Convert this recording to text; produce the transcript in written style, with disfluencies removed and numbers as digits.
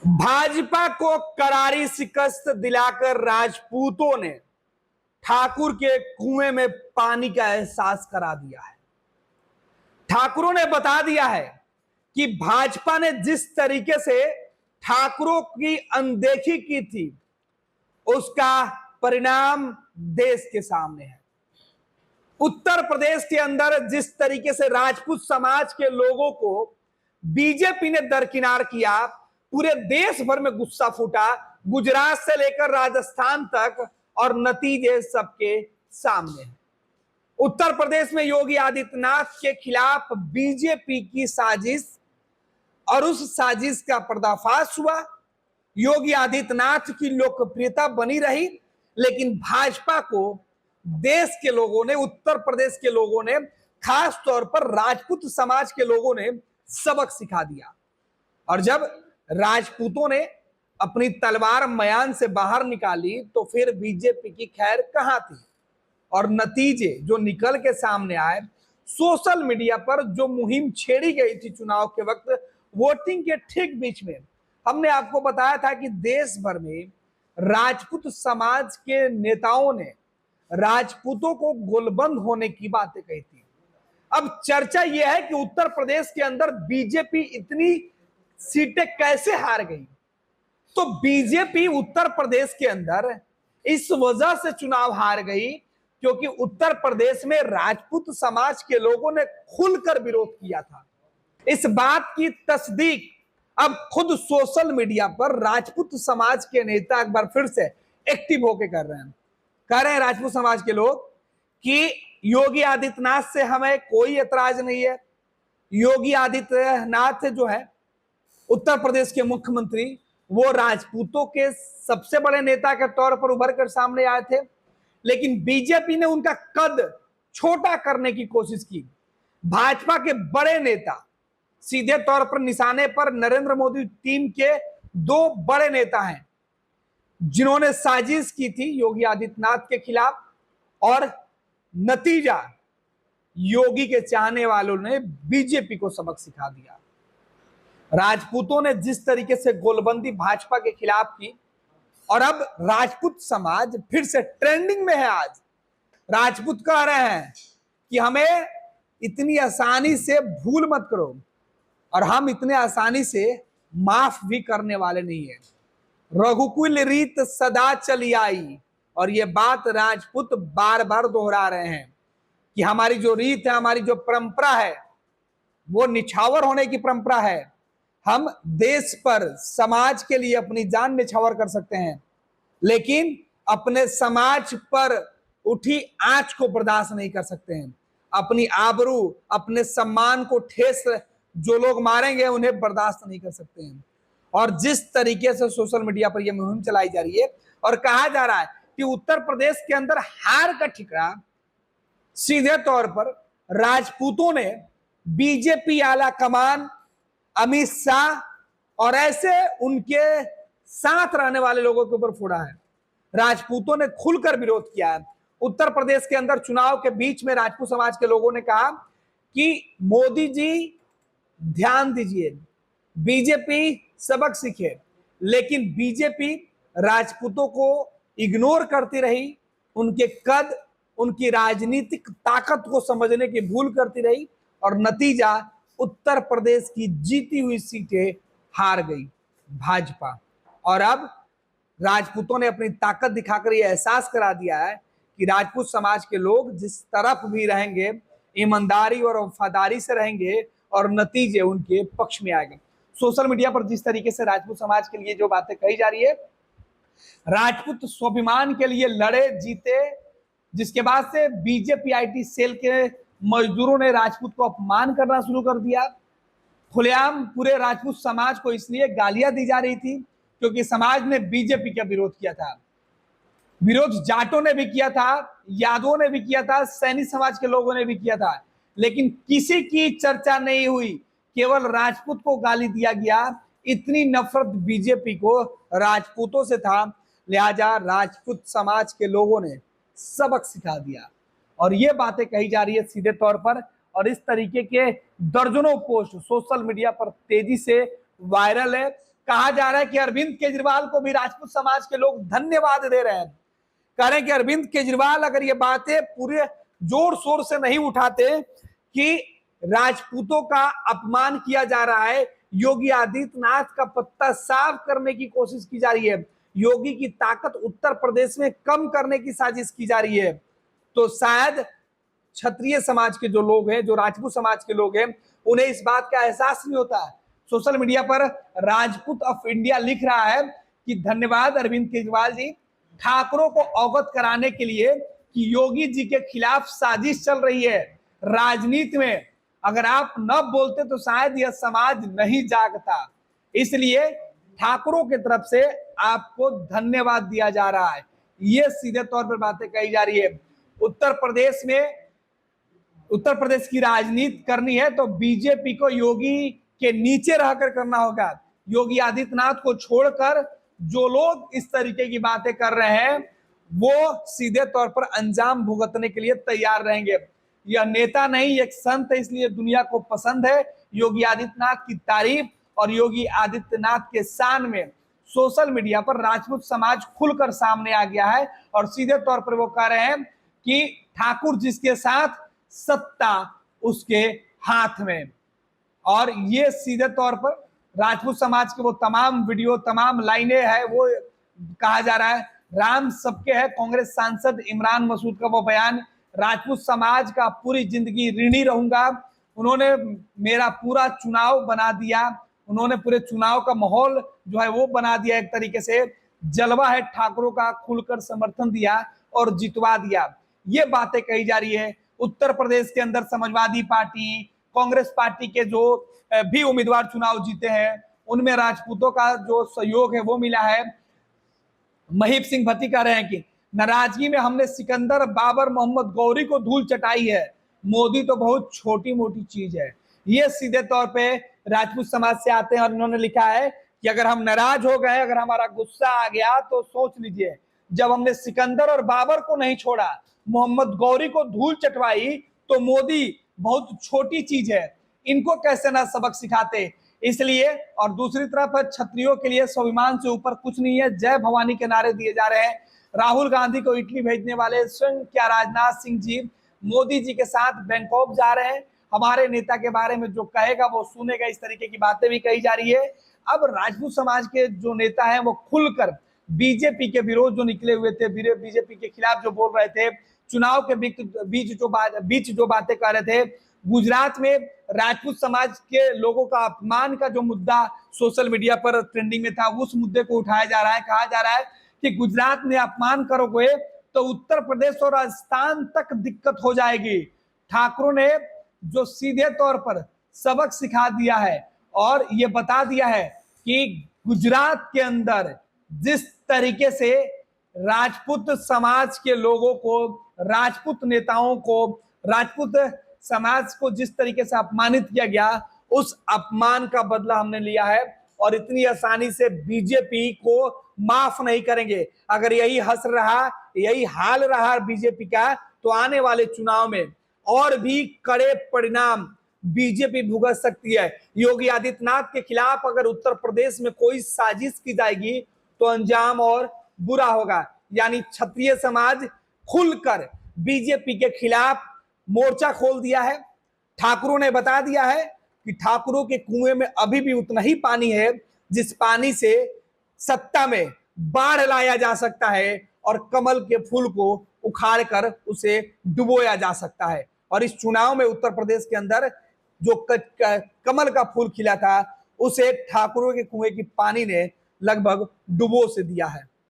भाजपा को करारी शिकस्त दिलाकर राजपूतों ने ठाकुर के कुएं में पानी का एहसास करा दिया है। ठाकुरों ने बता दिया है कि भाजपा ने जिस तरीके से ठाकुरों की अनदेखी की थी, उसका परिणाम देश के सामने है। उत्तर प्रदेश के अंदर जिस तरीके से राजपूत समाज के लोगों को बीजेपी ने दरकिनार किया, पूरे देश भर में गुस्सा फूटा, गुजरात से लेकर राजस्थान तक, और नतीजे सबके सामने हैं। उत्तर प्रदेश में योगी आदित्यनाथ के खिलाफ बीजेपी की साजिश, और उस साजिश का पर्दाफाश हुआ। योगी आदित्यनाथ की लोकप्रियता बनी रही, लेकिन भाजपा को देश के लोगों ने, उत्तर प्रदेश के लोगों ने, खास तौर पर राजपूत समाज के लोगों ने सबक सिखा दिया। और जब राजपूतों ने अपनी तलवार मयान से बाहर निकाली तो फिर बीजेपी की खैर कहां थी। और नतीजे जो निकल के सामने आए, सोशल मीडिया पर जो मुहिम छेड़ी गई थी चुनाव के वक्त, वोटिंग के ठीक बीच में, हमने आपको बताया था कि देश भर में राजपूत समाज के नेताओं ने राजपूतों को गोलबंद होने की बातें कही थी। अब चर्चा यह है कि उत्तर प्रदेश के अंदर बीजेपी इतनी सीटें कैसे हार गई। तो बीजेपी उत्तर प्रदेश के अंदर इस वजह से चुनाव हार गई क्योंकि उत्तर प्रदेश में राजपूत समाज के लोगों ने खुलकर विरोध किया था। इस बात की तस्दीक अब खुद सोशल मीडिया पर राजपूत समाज के नेता एक बार फिर से एक्टिव होकर कर रहे हैं। कह रहे हैं राजपूत समाज के लोग कि योगी आदित्यनाथ से हमें कोई एतराज नहीं है। योगी आदित्यनाथ जो है उत्तर प्रदेश के मुख्यमंत्री, वो राजपूतों के सबसे बड़े नेता के तौर पर उभर कर सामने आए थे, लेकिन बीजेपी ने उनका कद छोटा करने की कोशिश की। भाजपा के बड़े नेता, सीधे तौर पर निशाने पर नरेंद्र मोदी टीम के दो बड़े नेता हैं जिन्होंने साजिश की थी योगी आदित्यनाथ के खिलाफ, और नतीजा योगी के चाहने वालों ने बीजेपी को सबक सिखा दिया। राजपूतों ने जिस तरीके से गोलबंदी भाजपा के खिलाफ की, और अब राजपूत समाज फिर से ट्रेंडिंग में है। आज राजपूत कह रहे हैं कि हमें इतनी आसानी से भूल मत करो, और हम इतने आसानी से माफ भी करने वाले नहीं है। रघुकुल रीत सदा चली आई, और ये बात राजपूत बार बार दोहरा रहे हैं कि हमारी जो रीत है, हमारी जो परंपरा है, वो निछावर होने की परंपरा है। हम देश पर, समाज के लिए अपनी जान निछावर कर सकते हैं, लेकिन अपने समाज पर उठी आंच को बर्दाश्त नहीं कर सकते हैं। अपनी आबरू, अपने सम्मान को ठेस जो लोग मारेंगे, उन्हें बर्दाश्त नहीं कर सकते हैं। और जिस तरीके से सोशल मीडिया पर यह मुहिम चलाई जा रही है और कहा जा रहा है कि उत्तर प्रदेश के अंदर हार का ठिकाना सीधे तौर पर राजपूतों ने बीजेपी आला कमान, अमित शाह और ऐसे उनके साथ रहने वाले लोगों के ऊपर फोड़ा है। राजपूतों ने खुलकर विरोध किया है। उत्तर प्रदेश के अंदर चुनाव के बीच में राजपूत समाज के लोगों ने कहा कि मोदी जी ध्यान दीजिए, बीजेपी सबक सीखे, लेकिन बीजेपी राजपूतों को इग्नोर करती रही, उनके कद, उनकी राजनीतिक ताकत को समझने की भूल करती रही, और नतीजा उत्तर प्रदेश की जीती हुई सीटें हार गई भाजपा। और अब राजपूतों ने अपनी ताकत दिखाकर यह एहसास करा दिया है कि राजपूत समाज के लोग जिस तरफ भी रहेंगे, ईमानदारी और वफादारी से रहेंगे, और नतीजे उनके पक्ष में आएंगे। सोशल मीडिया पर जिस तरीके से राजपूत समाज के लिए जो बातें कही जा रही है, राजपूत स्वाभिमान के लिए लड़े, जीते, जिसके बाद से बीजेपी आईटी सेल के मजदूरों ने राजपूत को अपमान करना शुरू कर दिया। खुलेआम पूरे राजपूत समाज को इसलिए गालियां दी जा रही थी क्योंकि समाज ने बीजेपी का विरोध किया था। विरोध जाटों ने भी किया था, यादवों ने भी किया था, सैनी समाज के लोगों ने भी किया था, लेकिन किसी की चर्चा नहीं हुई, केवल राजपूत को गाली दिया गया। इतनी नफरत बीजेपी को राजपूतों से था, लिहाजा राजपूत समाज के लोगों ने सबक सिखा दिया। और ये बातें कही जा रही है सीधे तौर पर, और इस तरीके के दर्जनों पोस्ट सोशल मीडिया पर तेजी से वायरल है। कहा जा रहा है कि अरविंद केजरीवाल को भी राजपूत समाज के लोग धन्यवाद दे रहे हैं। कह रहे हैं कि अरविंद केजरीवाल अगर ये बातें पूरे जोर शोर से नहीं उठाते कि राजपूतों का अपमान किया जा रहा है, योगी आदित्यनाथ का पत्ता साफ करने की कोशिश की जा रही है, योगी की ताकत उत्तर प्रदेश में कम करने की साजिश की जा रही है, तो शायद क्षत्रिय समाज के जो लोग हैं, जो राजपूत समाज के लोग हैं, उन्हें इस बात का एहसास नहीं होता है। सोशल मीडिया पर राजपूत ऑफ इंडिया लिख रहा है कि धन्यवाद अरविंद केजरीवाल जी, ठाकुरों को अवगत कराने के लिए कि योगी जी के खिलाफ साजिश चल रही है। राजनीति में अगर आप न बोलते तो शायद यह समाज नहीं जागता, इसलिए ठाकुरों की तरफ से आपको धन्यवाद दिया जा रहा है। ये सीधे तौर पर बातें कही जा रही है। उत्तर प्रदेश की राजनीति करनी है तो बीजेपी को योगी के नीचे रहकर करना होगा। योगी आदित्यनाथ को छोड़कर जो लोग इस तरीके की बातें कर रहे हैं वो सीधे तौर पर अंजाम भुगतने के लिए तैयार रहेंगे। यह नेता नहीं, एक संत है, इसलिए दुनिया को पसंद है योगी आदित्यनाथ की तारीफ। और योगी आदित्यनाथ के शान में सोशल मीडिया पर राजपूत समाज खुलकर सामने आ गया है और सीधे तौर पर वो कह रहे हैं कि ठाकुर जिसके साथ सत्ता उसके हाथ में। और ये सीधे तौर पर राजपूत समाज के वो तमाम वीडियो, तमाम लाइनें हैं, वो कहा जा रहा है राम सबके है। कांग्रेस सांसद इमरान मसूद का वो बयान, राजपूत समाज का पूरी जिंदगी ऋणी रहूंगा, उन्होंने मेरा पूरा चुनाव बना दिया, उन्होंने पूरे चुनाव का माहौल जो है वो बना दिया, एक तरीके से जलवा है ठाकुरों का, खुलकर समर्थन दिया और जितवा दिया। ये बातें कही जा रही है। उत्तर प्रदेश के अंदर समाजवादी पार्टी, कांग्रेस पार्टी के जो भी उम्मीदवार चुनाव जीते हैं उनमें राजपूतों का जो सहयोग है वो मिला है। महीप सिंह भट्टी कह रहे हैं कि नाराजगी में हमने सिकंदर, बाबर, मोहम्मद गौरी को धूल चटाई है, मोदी तो बहुत छोटी मोटी चीज है। ये सीधे तौर पे राजपूत समाज से आते हैं और इन्होंने लिखा है कि अगर हम नाराज हो गए, अगर हमारा गुस्सा आ गया तो सोच लीजिए, जब हमने सिकंदर और बाबर को नहीं छोड़ा, मोहम्मद गौरी को धूल चटवाई, तो मोदी बहुत छोटी चीज है, इनको कैसे ना सबक सिखाते। इसलिए और दूसरी तरफ क्षत्रियों के लिए स्वाभिमान से ऊपर कुछ नहीं है, जय भवानी के नारे दिए जा रहे हैं। राहुल गांधी को इटली भेजने वाले स्वयं क्या राजनाथ सिंह जी मोदी जी के साथ बैंकॉक जा रहे हैं। हमारे नेता के बारे में जो कहेगा वो सुनेगा, इस तरीके की बातें भी कही जा रही है। अब राजपूत समाज के जो नेता हैं वो खुलकर बीजेपी के विरोध जो निकले हुए थे, बीजेपी के खिलाफ जो बोल रहे थे, चुनाव के बीच जो बातें कर रहे थे, गुजरात में राजपूत समाज के लोगों का अपमान का जो मुद्दा सोशल मीडिया पर ट्रेंडिंग में था, उस मुद्दे को उठाया जा रहा है। कहा जा रहा है कि गुजरात में अपमान करोगे तो उत्तर प्रदेश और राजस्थान तक दिक्कत हो जाएगी। ठाकुरों ने जो सीधे तौर पर सबक सिखा दिया है और ये बता दिया है कि गुजरात के अंदर जिस तरीके से राजपूत समाज के लोगों को, राजपूत नेताओं को, राजपूत समाज को जिस तरीके से अपमानित किया गया, उस अपमान का बदला हमने लिया है और इतनी आसानी से बीजेपी को माफ नहीं करेंगे। अगर यही यही हाल रहा बीजेपी का, तो आने वाले चुनाव में और भी कड़े परिणाम बीजेपी भुगत सकती है। योगी आदित्यनाथ के खिलाफ अगर उत्तर प्रदेश में कोई साजिश की जाएगी तो अंजाम और बुरा होगा। यानी क्षत्रिय समाज खुलकर बीजेपी के खिलाफ मोर्चा खोल दिया है। ठाकुरों ने बता दिया है कि ठाकुरों के कुएं में अभी भी उतना ही पानी है जिस पानी से सत्ता में बाढ़ लाया जा सकता है और कमल के फूल को उखाड़कर उसे डुबोया जा सकता है। और इस चुनाव में उत्तर प्रदेश के अंदर जो कमल का फूल खिला था, उसे ठाकुरों के कुएं की पानी ने लगभग डुबो से दिया है।